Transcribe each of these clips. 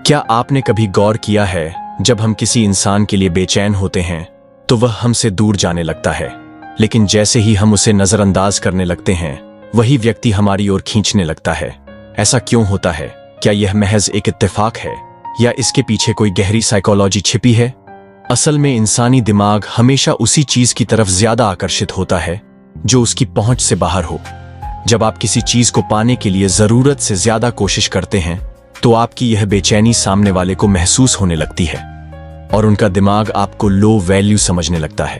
क्या आपने कभी गौर किया है, जब हम किसी इंसान के लिए बेचैन होते हैं तो वह हमसे दूर जाने लगता है, लेकिन जैसे ही हम उसे नजरअंदाज करने लगते हैं वही व्यक्ति हमारी ओर खींचने लगता है। ऐसा क्यों होता है? क्या यह महज एक इत्तेफाक है या इसके पीछे कोई गहरी साइकोलॉजी छिपी है? असल में इंसानी दिमाग हमेशा उसी चीज की तरफ ज्यादा आकर्षित होता है जो उसकी पहुंच से बाहर हो। जब आप किसी चीज को पाने के लिए जरूरत से ज्यादा कोशिश करते हैं तो आपकी यह बेचैनी सामने वाले को महसूस होने लगती है और उनका दिमाग आपको लो वैल्यू समझने लगता है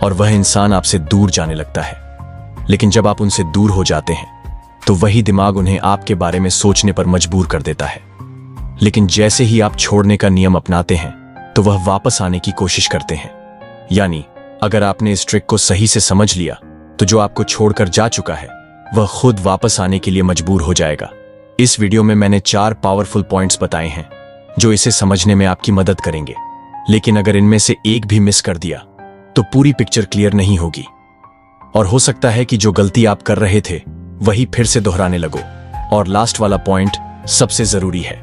और वह इंसान आपसे दूर जाने लगता है। लेकिन जब आप उनसे दूर हो जाते हैं तो वही दिमाग उन्हें आपके बारे में सोचने पर मजबूर कर देता है। लेकिन जैसे ही आप छोड़ने का नियम अपनाते हैं तो वह वापस आने की कोशिश करते हैं। यानी अगर आपने इस ट्रिक को सही से समझ लिया तो जो आपको छोड़कर जा चुका है वह खुद वापस आने के लिए मजबूर हो जाएगा। इस वीडियो में मैंने 4 पावरफुल पॉइंट्स बताए हैं जो इसे समझने में आपकी मदद करेंगे। लेकिन अगर इनमें से एक भी मिस कर दिया तो पूरी पिक्चर क्लियर नहीं होगी और हो सकता है कि जो गलती आप कर रहे थे वही फिर से दोहराने लगो। और लास्ट वाला पॉइंट सबसे जरूरी है।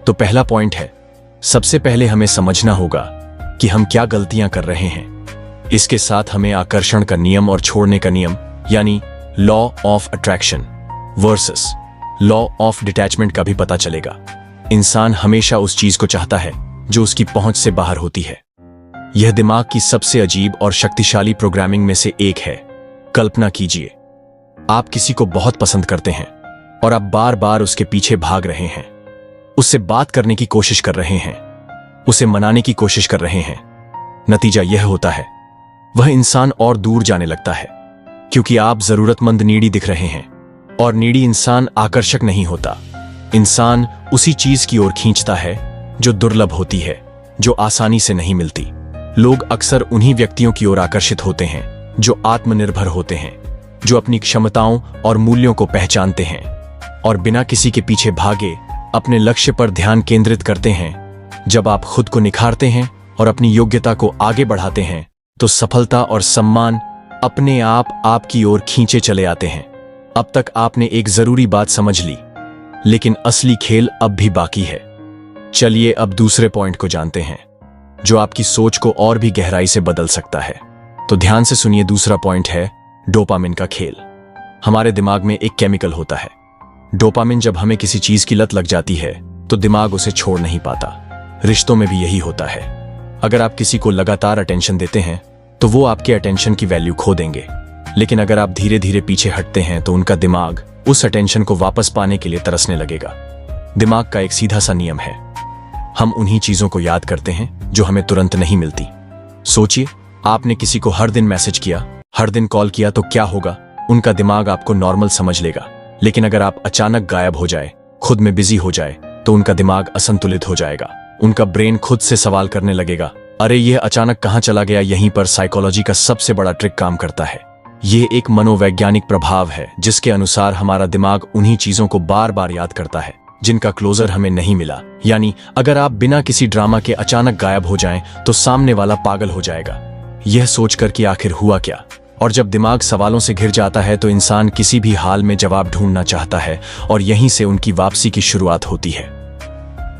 तो पहला पॉइंट है, सबसे पहले हमें समझना होगा कि हम क्या गलतियां कर रहे हैं। इसके साथ हमें आकर्षण का नियम और छोड़ने का नियम यानी law of attraction versus law of detachment का भी पता चलेगा। इंसान हमेशा उस चीज को चाहता है जो उसकी पहुंच से बाहर होती है। यह दिमाग की सबसे अजीब और शक्तिशाली प्रोग्रामिंग में से एक है। कल्पना कीजिए, आप किसी को बहुत पसंद करते हैं और आप बार बार उसके पीछे भाग रहे हैं, उससे बात करने की कोशिश कर रहे हैं, उसे मनाने की कोशिश कर रहे हैं। नतीजा यह होता है वह इंसान और दूर जाने लगता है क्योंकि आप जरूरतमंद नीडी दिख रहे हैं और नीडी इंसान आकर्षक नहीं होता। इंसान उसी चीज की ओर खींचता है जो दुर्लभ होती है, जो आसानी से नहीं मिलती। लोग अक्सर उन्हीं व्यक्तियों की ओर आकर्षित होते हैं जो आत्मनिर्भर होते हैं, जो अपनी क्षमताओं और मूल्यों को पहचानते हैं और बिना किसी के पीछे भागे अपने लक्ष्य पर ध्यान केंद्रित करते हैं। जब आप खुद को निखारते हैं और अपनी योग्यता को आगे बढ़ाते हैं तो सफलता और सम्मान अपने आप आपकी ओर खींचे चले आते हैं। अब तक आपने एक जरूरी बात समझ ली, लेकिन असली खेल अब भी बाकी है। चलिए अब दूसरे पॉइंट को जानते हैं जो आपकी सोच को और भी गहराई से बदल सकता है। तो ध्यान से सुनिए, दूसरा पॉइंट है डोपामिन का खेल। हमारे दिमाग में एक केमिकल होता है डोपामिन। जब हमें किसी चीज की लत लग जाती है तो दिमाग उसे छोड़ नहीं पाता। रिश्तों में भी यही होता है। अगर आप किसी को लगातार अटेंशन देते हैं तो वो आपके अटेंशन की वैल्यू खो देंगे, लेकिन अगर आप धीरे धीरे पीछे हटते हैं तो उनका दिमाग उस अटेंशन को वापस पाने के लिए तरसने लगेगा। दिमाग का एक सीधा सा नियम है, हम उन्हीं चीजों को याद करते हैं जो हमें तुरंत नहीं मिलती। सोचिए, आपने किसी को हर दिन मैसेज किया, हर दिन कॉल किया तो क्या होगा? उनका दिमाग आपको नॉर्मल समझ लेगा। लेकिन अगर आप अचानक गायब हो जाए, खुद में बिजी हो जाए, तो उनका दिमाग असंतुलित हो जाएगा। उनका ब्रेन खुद से सवाल करने लगेगा, अरे यह अचानक कहां चला गया? यहीं पर साइकोलॉजी का सबसे बड़ा ट्रिक काम करता है। यह एक मनोवैज्ञानिक प्रभाव है जिसके अनुसार हमारा दिमाग उन्हीं चीजों को बार बार याद करता है जिनका क्लोजर हमें नहीं मिला। यानी अगर आप बिना किसी ड्रामा के अचानक गायब हो जाएं तो सामने वाला पागल हो जाएगा, यह सोचकर कि आखिर हुआ क्या। और जब दिमाग सवालों से घिर जाता है तो इंसान किसी भी हाल में जवाब ढूंढना चाहता है और यहीं से उनकी वापसी की शुरुआत होती है।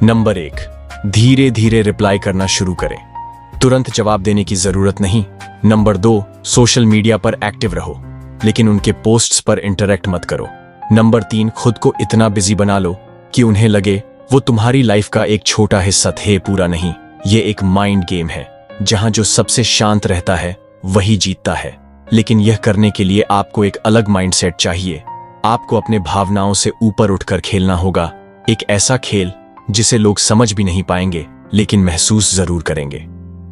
नंबर 1, धीरे धीरे रिप्लाई करना शुरू करें। तुरंत जवाब देने की जरूरत नहीं। नंबर 2, सोशल मीडिया पर एक्टिव रहो, लेकिन उनके पोस्ट्स पर इंटरेक्ट मत करो। नंबर 3, खुद को इतना बिजी बना लो कि उन्हें लगे वो तुम्हारी लाइफ का एक छोटा हिस्सा थे, पूरा नहीं। ये एक माइंड गेम है जहां जो सबसे शांत रहता है वही जीतता है। लेकिन यह करने के लिए आपको एक अलग माइंडसेट चाहिए। आपको अपने भावनाओं से ऊपर उठकर खेलना होगा, एक ऐसा खेल जिसे लोग समझ भी नहीं पाएंगे लेकिन महसूस जरूर करेंगे।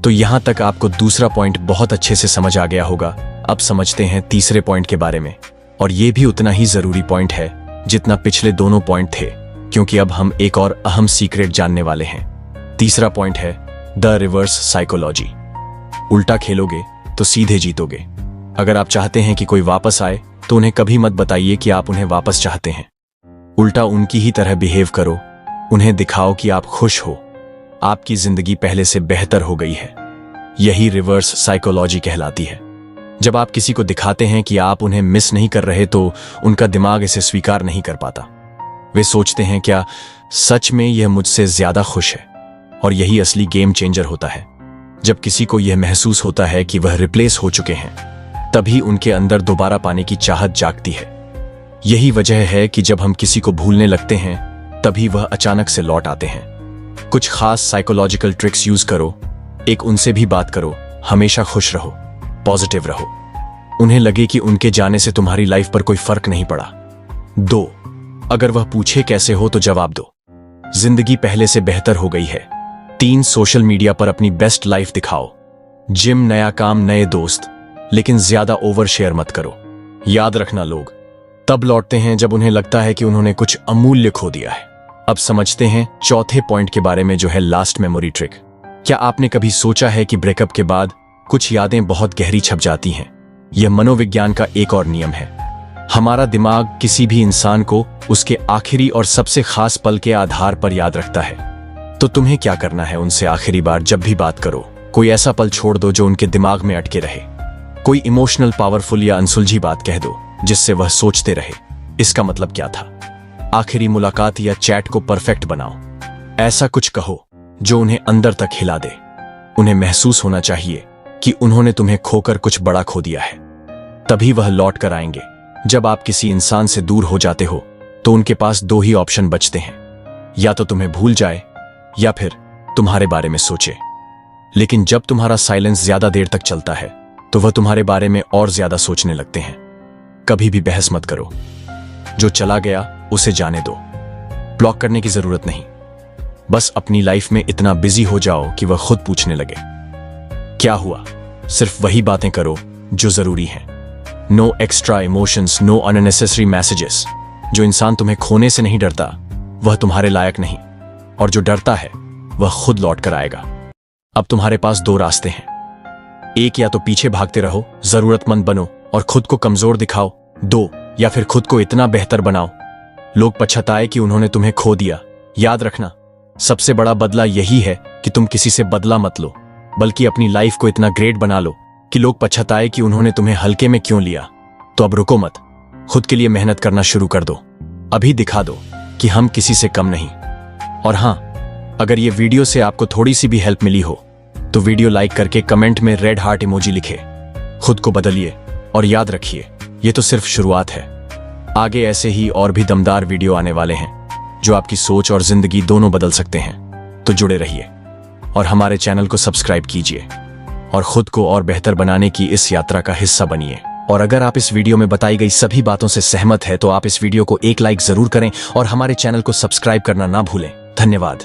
तो यहां तक आपको दूसरा पॉइंट बहुत अच्छे से समझ आ गया होगा। अब समझते हैं तीसरे पॉइंट के बारे में, और यह भी उतना ही जरूरी पॉइंट है जितना पिछले दोनों पॉइंट थे, क्योंकि अब हम एक और अहम सीक्रेट जानने वाले हैं। तीसरा पॉइंट है द रिवर्स साइकोलॉजी। उल्टा खेलोगे तो सीधे जीतोगे। अगर आप चाहते हैं कि कोई वापस आए तो उन्हें कभी मत बताइए कि आप उन्हें वापस चाहते हैं। उल्टा उनकी ही तरह बिहेव करो। उन्हें दिखाओ कि आप खुश हो, आपकी जिंदगी पहले से बेहतर हो गई है। यही रिवर्स साइकोलॉजी कहलाती है। जब आप किसी को दिखाते हैं कि आप उन्हें मिस नहीं कर रहे तो उनका दिमाग इसे स्वीकार नहीं कर पाता। वे सोचते हैं क्या सच में यह मुझसे ज्यादा खुश है। और यही असली गेम चेंजर होता है। जब किसी को यह महसूस होता है कि वह रिप्लेस हो चुके हैं, तभी उनके अंदर दोबारा पाने की चाहत जागती है। यही वजह है कि जब हम किसी को भूलने लगते हैं, तभी वह अचानक से लौट आते हैं। कुछ खास साइकोलॉजिकल ट्रिक्स यूज करो। एक, उनसे भी बात करो। हमेशा खुश रहो, पॉजिटिव रहो। उन्हें लगे कि उनके जाने से तुम्हारी लाइफ पर कोई फर्क नहीं पड़ा। 2, अगर वह पूछे कैसे हो तो जवाब दो, जिंदगी पहले से बेहतर हो गई है। 3, सोशल मीडिया पर अपनी बेस्ट लाइफ दिखाओ। जिम, नया काम, नए दोस्त, लेकिन ज्यादा ओवर शेयर मत करो। याद रखना, लोग तब लौटते हैं जब उन्हें लगता है कि उन्होंने कुछ अमूल्य खो दिया है। अब समझते हैं चौथे पॉइंट के बारे में, जो है लास्ट मेमोरी ट्रिक। क्या आपने कभी सोचा है कि ब्रेकअप के बाद कुछ यादें बहुत गहरी छप जाती हैं? यह मनोविज्ञान का एक और नियम है। हमारा दिमाग किसी भी इंसान को उसके आखिरी और सबसे खास पल के आधार पर याद रखता है। तो तुम्हें क्या करना है, उनसे आखिरी बार जब भी बात करो, कोई ऐसा पल छोड़ दो जो उनके दिमाग में अटके रहे। कोई इमोशनल, पावरफुल या अनसुलझी बात कह दो जिससे वह सोचते रहे, इसका मतलब क्या था। आखिरी मुलाकात या चैट को परफेक्ट बनाओ। ऐसा कुछ कहो जो उन्हें अंदर तक हिला दे। उन्हें महसूस होना चाहिए कि उन्होंने तुम्हें खोकर कुछ बड़ा खो दिया है। तभी वह लौट कर आएंगे। जब आप किसी इंसान से दूर हो जाते हो, तो उनके पास 2 ही ऑप्शन बचते हैं, या तो तुम्हें भूल जाए या फिर तुम्हारे बारे में सोचे। लेकिन जब तुम्हारा साइलेंस ज्यादा देर तक चलता है, तो वह तुम्हारे बारे में और ज्यादा सोचने लगते हैं। कभी भी बहस मत करो। जो चला गया उसे जाने दो। ब्लॉक करने की जरूरत नहीं। बस अपनी लाइफ में इतना बिजी हो जाओ कि वह खुद पूछने लगे, क्या हुआ। सिर्फ वही बातें करो जो जरूरी हैं। No extra emotions, no unnecessary messages. जो इंसान तुम्हें खोने से नहीं डरता, वह तुम्हारे लायक नहीं। और जो डरता है, वह खुद लौट कर आएगा। अब तुम्हारे पास 2 रास्ते हैं। एक, या तो पीछे भागते रहो, जरूरतमंद बनो और खुद को कमजोर दिखाओ। 2, या फिर खुद को इतना बेहतर बनाओ लोग पछताए कि उन्होंने तुम्हें खो दिया। याद रखना, सबसे बड़ा बदला यही है कि तुम किसी से बदला मत लो, बल्कि अपनी लाइफ को इतना ग्रेट बना लो कि लोग पछताए कि उन्होंने तुम्हें हल्के में क्यों लिया। तो अब रुको मत, खुद के लिए मेहनत करना शुरू कर दो। अभी दिखा दो कि हम किसी से कम नहीं। और हां, अगर ये वीडियो से आपको थोड़ी सी भी हेल्प मिली हो, तो वीडियो लाइक करके कमेंट में रेड हार्ट इमोजी लिखे। खुद को बदलिए और याद रखिए, ये तो सिर्फ शुरुआत है। आगे ऐसे ही और भी दमदार वीडियो आने वाले हैं, जो आपकी सोच और जिंदगी दोनों बदल सकते हैं। तो जुड़े रहिए और हमारे चैनल को सब्सक्राइब कीजिए और खुद को और बेहतर बनाने की इस यात्रा का हिस्सा बनिए। और अगर आप इस वीडियो में बताई गई सभी बातों से सहमत हैं, तो आप इस वीडियो को एक लाइक जरूर करें और हमारे चैनल को सब्सक्राइब करना ना भूलें। धन्यवाद।